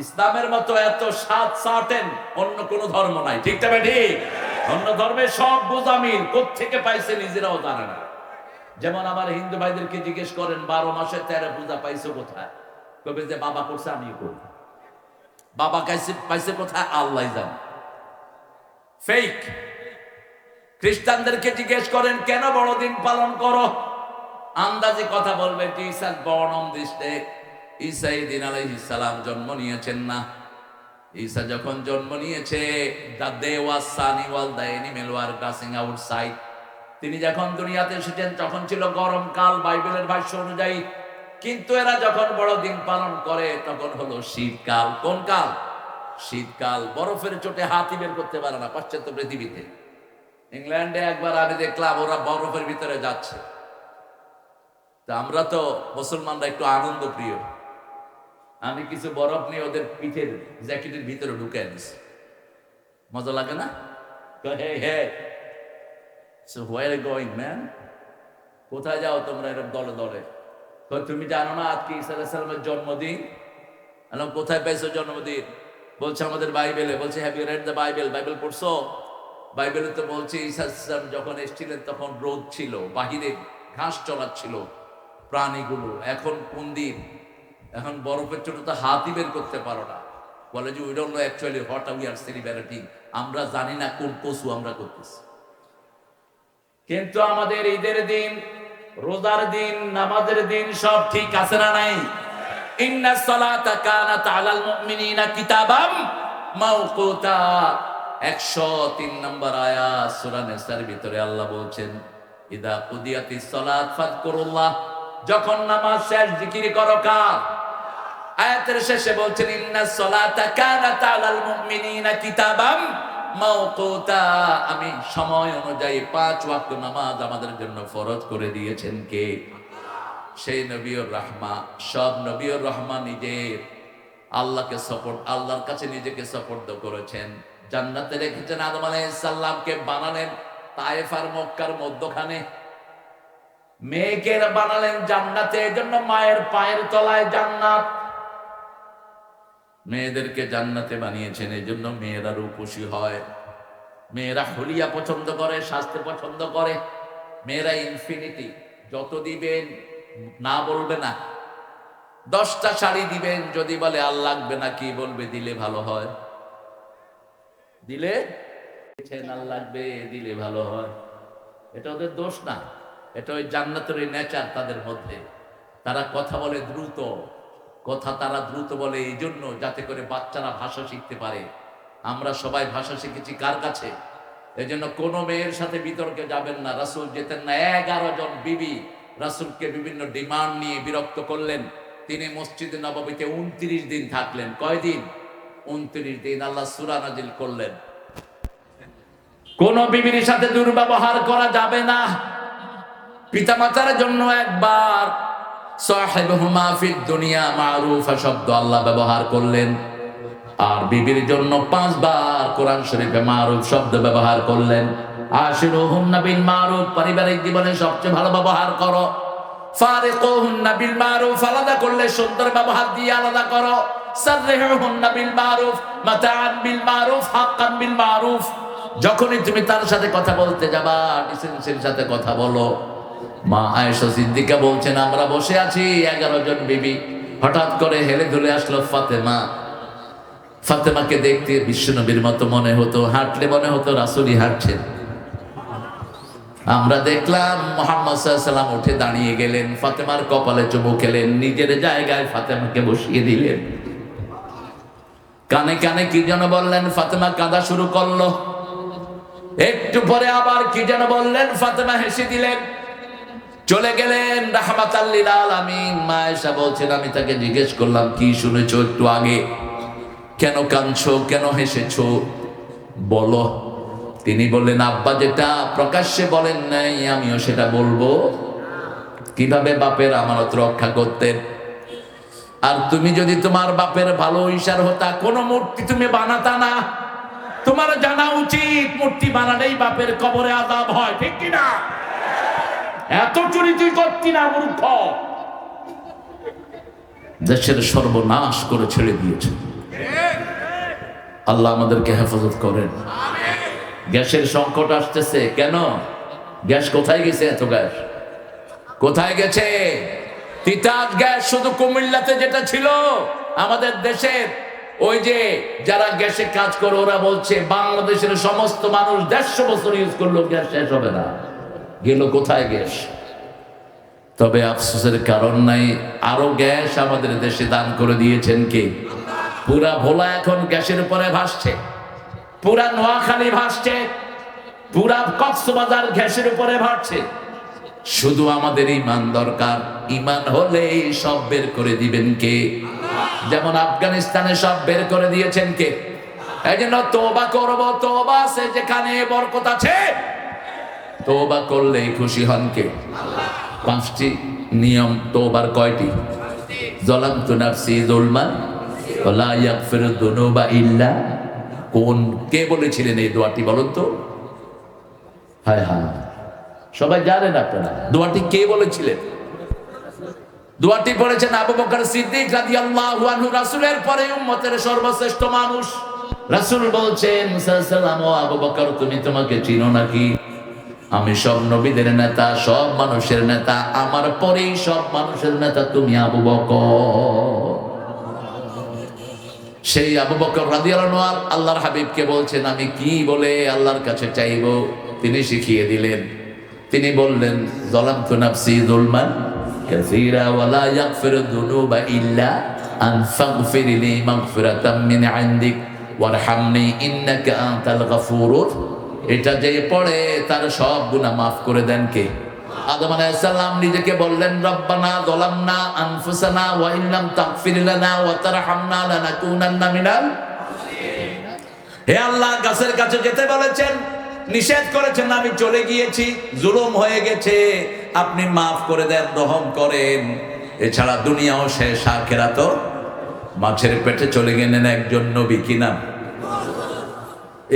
ইসলামের মতো এত সার্টেন অন্য কোন ধর্ম নাই। ঠিক তবে ঠিক। অন্য ধর্মের সব বুঝামিল কোত্থেকে পাইছে নিজেরাও জানে না। যেমন আমার হিন্দু ভাইদেরকে জিজ্ঞেস করেন, 12 মাসে 13 পূজা পাইছো কোথায়? কবে যে বাবা করছে আমিও করি। বাবা পাইছে কোথায়? আল্লাহ জানে। ফেক। খ্রিস্টানদেরকে জিজ্ঞেস করেন, কেন বড়দিন পালন করো? আন্দাজে কথা বলবে, Jesus born on this day. ঈসা ঈদিন আলাইহিস সালাম জন্ম নিয়েছেন না। ঈসা যখন জন্ম নিয়েছে, the day was sunny while the animal were crossing outside. তিনি যখন দুনিয়াতে এসেছেন তখন ছিল গরমকাল বাইবেলের ভাষ্য অনুযায়ী। কিন্তু এরা যখন বড়দিন পালন করে তখন হলো শীতকাল। কোন কাল? শীতকাল। বরফের চোটে হাতি বের করতে পারে না পাশ্চাত্য পৃথিবীতে। ইংল্যান্ডে একবার আমি দেখলাম ওরা বরফের ভিতরে যাচ্ছে। তা আমরা তো মুসলমানরা একটু আনন্দ প্রিয়। আমি কিছু বরফ নিয়ে ওদের পিঠের জ্যাকেটের ভিতরে ঢুকে দিছি। মজা লাগে না? So where are you going, man? কোথায় যাও তোমরা এরকম দলে দলে? তো তুমি জানো না আজকে ঈসা আলাইহিস সালামের জন্মদিন? আলাম কোথায় পেয়েছো জন্মদিন? বলছে আমাদের বাইবেলে। বলছে have you read the Bible? Bible পড়ছো? বাইবেলে তো বলছে ঈসা আলাইহিস সালাম যখন এসেছিলেন তখন রোদ ছিল, বাহিরে ঘাস চড়াচ্ছিল প্রাণীগুলো। এখন কোন দিন? এখন বরফের ছোট তো হাতই বের করতে পারো না। বলে যে we don't know actually what we are celebrating. আমরা জানি না কোন পশু আমরা করতেছি। কিন্তু আমাদের ঈদের দিন, রোজার দিন, নামাজের দিন সব ঠিক আছে না নাই? ইন্নাস সালাতা কানাত আলাল মুমিনিনা কিতাবাম মাওকুতা। 103 নম্বর আয়াত সূরা নিসার ভিতরে আল্লাহ বলছেন ইদা কুদিয়াতিস সালাত ফাযকুরুল্লাহ। যখন নামাজ শেষ জিকির করো কার? আয়াতের শেষে বলছেন ইন্নাস সালাতা কানাত আলাল মুমিনিনা কিতাবাম মাওকুতা। আমি সময় অনুযায়ী 5 ওয়াক্ত নামাজ আমাদের জন্য ফরজ করে দিয়েছেন কে? সেই নবীর রাহমা। সব নবীর রহমা নিজের আল্লাহকে সাপোর্ট, আল্লাহর কাছে নিজেকে সাপোর্ট করেছেন। জান্নাতে রেখেছেন। আদম আলাইহিস সালামকে বানালেন তায়েফ আর মক্কার মধ্যখানে। মেয়েকে বানালেন জান্নাতে, এজন্য মায়ের পায়ের তলায় জান্নাত। মেয়েদেরকে জান্নাতে বানিয়েছেন, এই জন্য মেয়েরা রূপসী হয়। মেয়েরা হলিয়া পছন্দ করে, স্বাস্থ্য পছন্দ করে। মেয়েরা ইনফিনিটি, যত দিবেন না বলবে না। 10টা শাড়ি দিবেন, যদি বলে আর লাগবে না, কি বলবে? দিলে ভালো হয়। দিলে আর লাগবে, দিলে ভালো হয়। এটা ওদের দোষ না, এটা ওই জান্নাতের নেচার তাদের মধ্যে। তারা কথা বলে দ্রুত, কথা তারা দ্রুত বলে এই জন্য যাতে করে বাচ্চারা ভাষা শিখতে পারে। আমরা সবাই ভাষা শিখেছি কার কাছে? এই জন্য কোনো মেয়ের সাথে বিতর্কে যাবেন না। রাসূল যেতেন না। 11 জন বিবি রাসূলকে বিভিন্ন ডিমান্ড নিয়ে বিরক্ত করলেন। তিনি মসজিদে নববীতে 29 দিন থাকলেন। কয়দিন? 29 দিন। আল্লাহ সূরা নাজিল করলেন কোন বিবির সাথে দুর্ব্যবহার করা যাবে না। পিতামাতার জন্য একবার সাহিবহুমা ফিদ দুনিয়া মারুফা শব্দ আল্লাহ ব্যবহার করলেন, আর বিবির জন্য 5 বার কোরআন শরীফে মারুফ শব্দ ব্যবহার করলেন। আশিরুহুন্না বিল মারুফ, পারিবারিক জীবনে সবচেয়ে ভালো ব্যবহার করো। ফারিকুহুন্না বিল মারুফ, আলাদা করলে সুন্দর ব্যবহার দিয়ে আলাদা করো। সাররিহুন্না বিল মারুফ মাতাআন বিল মারুফ হাক্কান বিল মারুফ। যখনই তুমি তার সাথে কথা বলতে যাবা, ডিসেন্সির সাথে কথা বলো। মা আয়েশা সিদ্দিকা বলছেন আমরা বসে আছি 11 জন বিবি, হঠাৎ করে হেলে দুলে আসলো ফাতেমা। ফাতেমাকে দেখতে বিশ্বনবীর মতো মনে হতো, হাঁটলে মনে হতো রাসূলই হাঁটছেন। আমরা দেখলাম মুহাম্মদ সাল্লাল্লাহু আলাইহি ওয়াসাল্লাম উঠে দাঁড়িয়ে গেলেন, ফাতেমার কপালে চুমু খেলেন, নিজের জায়গায় ফাতেমাকে বসিয়ে দিলেন। কানে কানে কি যেন বললেন, ফাতেমা কাঁদা শুরু করলো। একটু পরে আবার কি যেন বললেন, ফাতেমা হেসে দিলেন। চলে গেলেন রাহমাতাল লিল আলামিন। মা আয়েশা বলছেন আমি তাকে জিজ্ঞেস করলাম কি শুনেছো একটু আগে, কেন কাঁদছো, কেন হেসেছো, বলো। তিনি বললেন আব্বা যেটা প্রকাশ্যে বলেন নাই আমিও সেটা বলবো। কিভাবে বাপের আমানত রক্ষা করতেন। আর তুমি যদি তোমার বাপের ভালো ঈশার হতা, কোনো মূর্তি তুমি বানাতা না। তোমার জানা উচিত মূর্তি বানালেই বাপের কবরে আযাব হয়, ঠিক কিনা? এত চুরি তুই করতি না মূর্খ। দেশের সর্বনাশ করে ছেড়ে দিয়েছে। আল্লাহ আমাদেরকে হেফাজত করেন। গ্যাসের সংকট আসতেছে কেন? গ্যাস কোথায় গেছে? এত গ্যাস কোথায় গেছে? তিতাস গ্যাস শুধু কুমিল্লাতে যেটা ছিল আমাদের দেশের, ওই যে যারা গ্যাসে কাজ করে ওরা বলছে বাংলাদেশের সমস্ত মানুষ 150 বছর ইউজ করলো গ্যাস শেষ হবে না। গেল কোথায় গ্যাস? তবে আফসোসের কারণ নাই, আরো গ্যাস আমাদের দেশে দান করে দিয়েছেন কে? পুরা ভোলা এখন গ্যাসের উপরে ভাসছে, পুরা নোয়াখালী ভাসছে, পুরা কক্সবাজার গ্যাসের উপরে ভাসছে। শুধু আমাদের ঈমান দরকার। ঈমান হলে সব বের করে দিবেন কে? যেমন আফগানিস্তানে সব বের করে দিয়েছেন কে? এই জন্য তওবা করব, তওবা আছে যেখানে বরকত আছে। তওবা করলে খুশি হন কে? 5টি নিয়ম তওবার। কয়টি? যালামতু নাফসি যুলমান ওয়ালা ইয়াগফিরু যুনুবা ইল্লা। কোন কে বলেছিলেন এই দোয়াটি বলুন তো? হায় হায়, সবাই জানেন আপনারা দোয়াটি কে বলেছিলেন? দোয়াটি পড়েছেন আবু বকর সিদ্দিক রাদিয়াল্লাহু আনহু, রাসূলের পরে উম্মতের সর্বশ্রেষ্ঠ মানুষ। রাসূল বলছেন সাল্লাল্লাহু আলাইহি আবু বকর, তুমি তোমাকে চিনো নাকি? আমি সব নবীদের নেতা, সব মানুষের নেতা, আমার পরেই সব মানুষের নেতা তুমি আবু বকর। সেই আবু বকর রাদিয়াল্লাহু আনহু আল্লাহর হাবিবকে বলছেন আমি কি বলে আল্লাহর কাছে চাইবো, তিনি শিখিয়ে দিলেন। তিনি বললেন যালামতু নাফসি যুলমান কাসীরা ওয়া লা ইয়াগফিরু যুনুবা ইল্লা আন ফাগফিরলি মাগফিরাতাম মিন ইনদিক ওয়ারহামনি ইন্নাকা আনতাল গফুরুর। এটা যে পড়ে তার সব গুনাহ মাফ করে দেন কে? আদম আলাইহিস সালাম নিজেকে বললেন রব্বানা যালামনা আনফুসানা ওয়া ইল্লাম তাগফির লানা ওয়া তারহামনা লানাকুনান্না মিনাল। হে আল্লাহ, গাছের কাছে যেতে বলেছেন, নিষেধ করেছেন, আমি চলে গিয়েছি, জুলুম হয়ে গেছে, আপনি মাফ করে দেন, রহম করেন। এছাড়া দুনিয়াও শেষ, আখিরাতও। মাছের পেটে চলে গেলেন একজন নবী, কি নাম?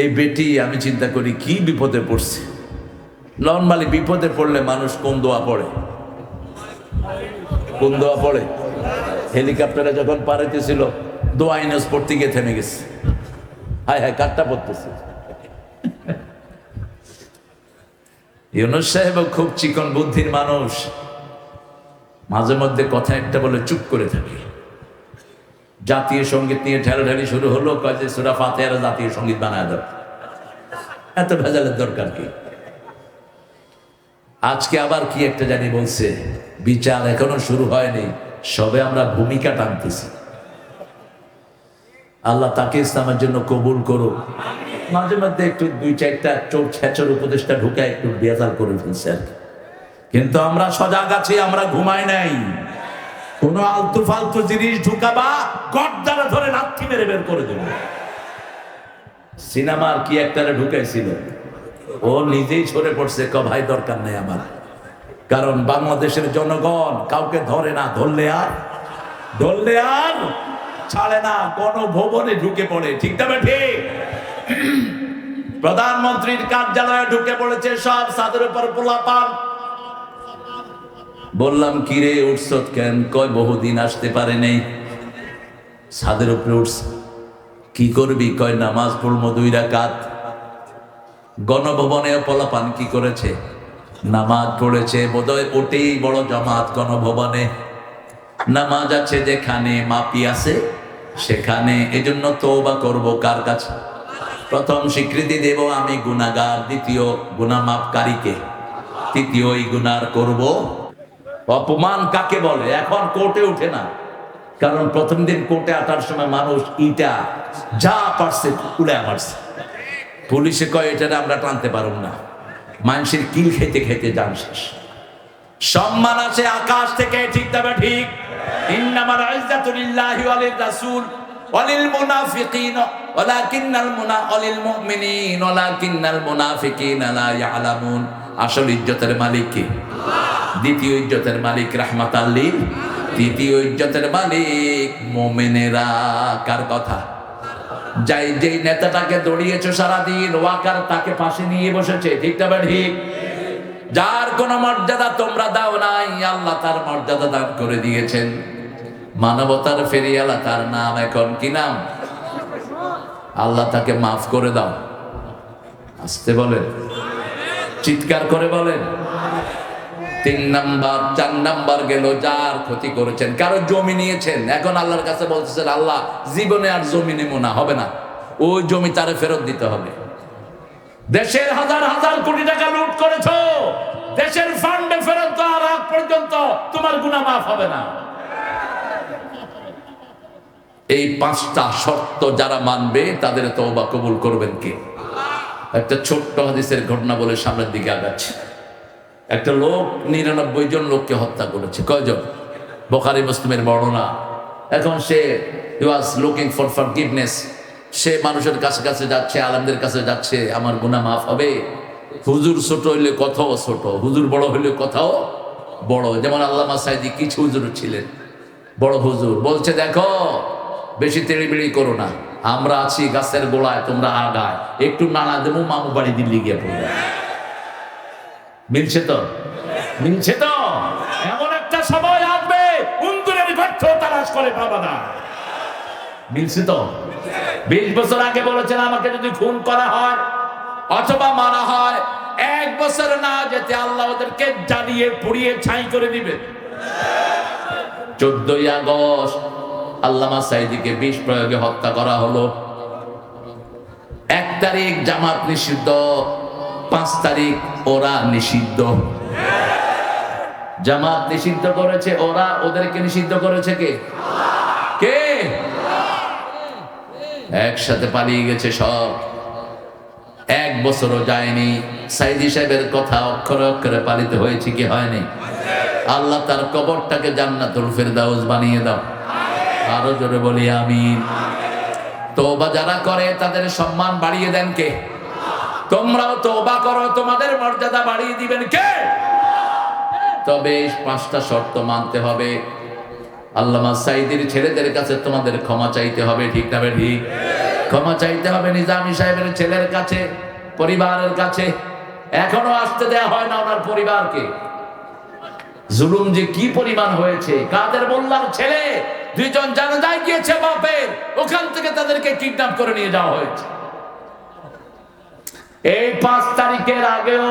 এই বেটি আমি চিন্তা করি কি বিপদে পড়ছে। নরমালি বিপদে পড়লে মানুষ কোন দোয়া পড়ে? কোন দোয়া পড়ে? হেলিকপ্টারে যখন পাড়াইতেছিল দোয়া ইউনুস পড়তে গিয়ে থেমে গেছে। হায় হায়, কাটটা পড়তেছে। ইউনুস সাহেব খুব চিকন বুদ্ধির মানুষ, মাঝে মধ্যে কথা একটা বলে চুপ করে থাকে। জাতীয় সঙ্গীত নিয়ে ঢেলাঢেলি শুরু হলো, কয় যে সূরা ফাতিহার জাতীয় সঙ্গীত বানায় দাও। এত ভেজালের দরকার কি? আজকে আবার কি একটা জানি বলছে, বিচার এখনো শুরু হয়নি, সবে আমরা ভূমিকা টানতেছি। আল্লাহ তাকে ইসলামের জন্য কবুল করুক। মাঝে মধ্যে একটু দুই চারটা চোখ ছেঁচর উপদেশটা ঢুকে একটু বেজাল করে ফেলছে আর কি। কিন্তু আমরা সজাগ আছি, আমরা ঘুমাই নাই। কোন আলতু ফালতু জিনিস ঢুকাবা, গর্দানে ধরে লাথি মেরে বের করে দেব। সিনেমার কি একটারে ঢুকাইছিল, ও নিজেই সরে পড়ছে, ক ভাই দরকার নেই আমার। কারণ বাংলাদেশের জনগণ কাউকে ধরে না, ধরলে আর ছাড়ে না, গণভবনে ঢুকে পড়ে। ঠিক তবে ঠিক। প্রধানমন্ত্রীর কার্যালয়ে ঢুকে পড়েছে সব, ছাদের উপর পোলাপান। বললাম কিরে উঠছত কেন? কয় বহুদিন আসতে পারে নেই, ছাদের উপরে উঠছে। কি করবি? কয় নামাজ পড়বো 2 রাকাত। গণভবনে পোলাপান কি করেছে? নামাজ পড়েছে। বোধহয় ওটেই বড় জামাত গণভবনে। নামাজ আছে যেখানে, মাপি আছে সেখানে। এজন্য তওবা করব কার কাছে? প্রথম স্বীকৃতি দেব আমি গুনাহগার, দ্বিতীয় গুনাহ মাপকারীকে, তৃতীয় এই গুনার করব। অপমান কাকে বলে? এখন কোর্টে উঠে না, কারণ প্রথম দিন কোর্টে আসার সময় মানুষ ইটা যা পারছে উড়ে মারছে। পুলিশে কয় এটা আমরা টানতে পারব না, মানুষের কিল খেতে খেতে যান শেষ। সম্মান আছে আকাশ থেকে, ঠিক তবে ঠিক। ইন্নামাল ইজ্জাতু লিল্লাহি ওয়া লির রাসূল ওয়া লিল মুনাফিকিন ওয়ালিল মুমিনিন ওয়ালাকিন্নাল মুনাফিকিনা লা ইয়ালামুন। আসল ইজ্জতের মালিক কে? দ্বিতীয় ইজ্জতের মালিক রাহমাতাল লিল, তৃতীয় ইজ্জতের মালিক মুমিনেরা। কার কথা? যেই নেতাটাকে দৌড়িয়েছো সারাদিন, ওয়াকার তাকে পাশে নিয়ে বসেছে। ঠিক তবে ঠিক। যার কোন মর্যাদা তোমরা দাও নাই, আল্লাহ তার মর্যাদা দান করে দিয়েছেন। মানবতার ফেরিয়ালা তার নাম। এখন কি নাম? আল্লাহ তাকে মাফ করে দাও। আসতে বলেন, চিৎকার করে বলেন। 3 নাম্বার 4 নাম্বার গেল, যার ক্ষতি করেছেন, কারো জমি নিয়েছেন। এখন আল্লাহর কাছে বলতেছেন আল্লাহ জীবনে আর জমি নেব না, হবে না, ওই জমি তারে ফেরত দিতে হবে। দেশের হাজার হাজার কোটি টাকা লুট করেছো, দেশের ফান্ডে ফেরত দেওয়ার আগ পর্যন্ত তোমার গুনাহ মাফ হবে না। এই 5টা শর্ত যারা মানবে তাদের তওবা কবুল করবেন কে? একটা ছোট্ট হাদিসের ঘটনা বলে সামনের দিকে আগাচ্ছে। একটা লোক 99 জন লোককে হত্যা করেছে। কয়জন? বুখারী মুসলিমের বর্ণনা। এখন সে ওয়াজ লুকিং ফর ফরগিভনেস। সে মানুষের কাছে কাছে যাচ্ছে, আলেমদের কাছে যাচ্ছে, আমার গুনাহ মাফ হবে। হুজুর ছোট হইলে কথাও ছোট, হুজুর বড় হইলে কথাও বড়। যেমন আল্লামা সাইদি কিছু হুজুর ছিলেন, বড় হুজুর। বলছে দেখো, বেশি তেড়িবেড়ি করো না, আমরা আছি গাছের গোড়ায়, তোমরা আগায়, একটু নাড়া দেবো মামু বাড়ি দিল্লি গিয়ে পড়বে। মিলছে তো? মিলছে তো? এমন একটা সময় আসবে উন্দুরের গর্ত তালাশ করে পাবা না। মিলছে তো? 20 বছর আগে বলেছেন আমাকে যদি খুন করা হয় অথবা মারা হয় 1 বছর না যেতে আল্লাহ ওদেরকে জ্বালিয়ে পুড়িয়ে ছাই করে দিবে। 14ই আগস্ট আল্লামা সাঈদীকে বিষ প্রয়োগে হত্যা করা হলো। 1 তারিখ জামাত নিষিদ্ধ, 5 তারিখ ওরা নিষিদ্ধ। জামাত নিষিদ্ধ করেছে ওরা, ওদেরকে নিষিদ্ধ করেছে কে? কে? একসাথে পালিয়ে গেছে সব। 1 বছরও যায়নি। সাঈদী সাহেবের কথা অক্ষরে অক্ষরে পালিত হয়েছে কি হয়নি? আল্লাহ তার কবরটাকে জান্নাতুল ফেরদাউস বানিয়ে দাও। আরো জোরে বলি আমিন। তওবা যারা করে তাদের সম্মান বাড়িয়ে দেন কে? তোমরাও তওবা করো, তোমাদের মর্যাদা বাড়িয়ে দিবেন কে? তবে 5টা শর্ত মানতে হবে। আল্লামা সাঈদীর ছেলেদের কাছে তোমাদের ক্ষমা চাইতে হবে, ঠিক না ঠিক? ক্ষমা চাইতে হবে নিজামী সাহেবের ছেলের কাছে, পরিবারের কাছে। এখনো আসতে দেয়া হয় না ওনার পরিবারকে। জুলুম যে কি পরিমাণ হয়েছে। কাদের মোল্লার ছেলে 2 জন জানাজায় গিয়েছে বাপের, ওখান থেকে তাদেরকে কিডন্যাপ করে নিয়ে যাওয়া হয়েছে। এই 5 তারিখের আগেও,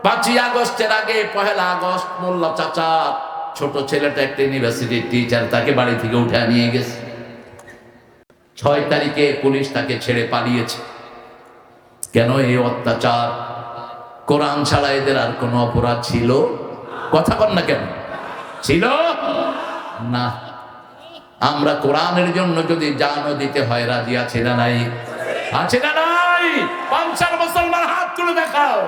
5ই আগস্টের আগে 1 আগস্ট মোল্লা চাচা ছোট ছেলেটা একটা ইউনিভার্সিটির টিচার, তাকে বাড়ি থেকে উঠে নিয়ে গেছে। 6 তারিখে পুলিশ তাকে ছেড়ে পালিয়েছে। কেন এই অত্যাচার? কোরআন ছাড়া এদের আর কোনো অপরাধ ছিল? কথা বল না কেন? ছিল না। আমরা কোরআনের জন্য যদি জানও দিতে হয় রাজি আছে না নাই? আছে না নাই? 50 মুসলমান হাত তুলে দেখাও।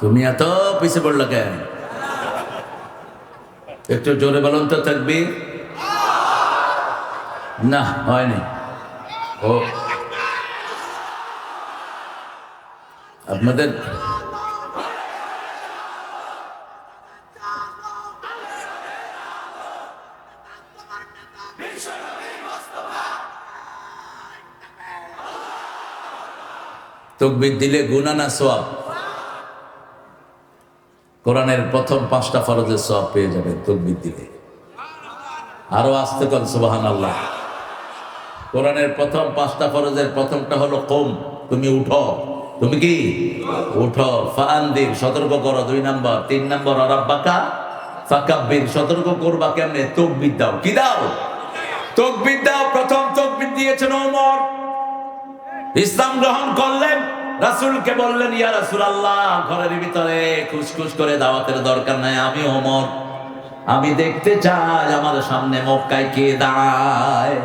তুমি এত পিছিয়ে পড়লো কেন? একটু জোরে বলুন তো তাকবীর। না হয়নি। ও আপনাদের তাকবীর দিলে গুনাহ না সওয়াব? কোরআনের প্রথম 5টা ফরজের সওয়াব পেয়ে যাবেন তাকবীর দিলে। আরো আস্তে কর সুবহানাল্লাহ। কোরআনের প্রথম 5টা ফরজের প্রথমটা হলো কুম, তুমি উঠো। তুমি কি উঠো। ফাআনদির, সতর্ক করো 2 নাম্বার। 3 নাম্বার রাব্বাকা ফাকাব্বির, সতর্ক করবা কেমনে? তাকবীর দাও। কি দাও? তাকবীর দাও। প্রথম তাকবীর দিয়েছেন ওমর। ইসলাম গ্রহণ করলেন, রাসূলকে বললেন ইয়া রাসূলুল্লাহ, ঘরের ভিতরে খুশখুশ করে দাওয়াতের দরকার নাই, আমি ওমর, আমি দেখতে চাই আমার সামনে মক্কায় কে দাঁড়ায়।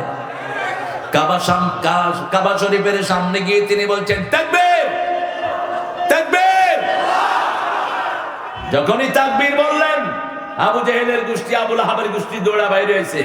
কাবা শরীফের সামনে গিয়ে তিনি বলছেন তাকবীর, তাকবীর। যখনই তাকবীর বললেন, আবু জেহেলের গোষ্ঠী, আবু লাহাবের গোষ্ঠী দৌড়া বাইরে হয়েছে।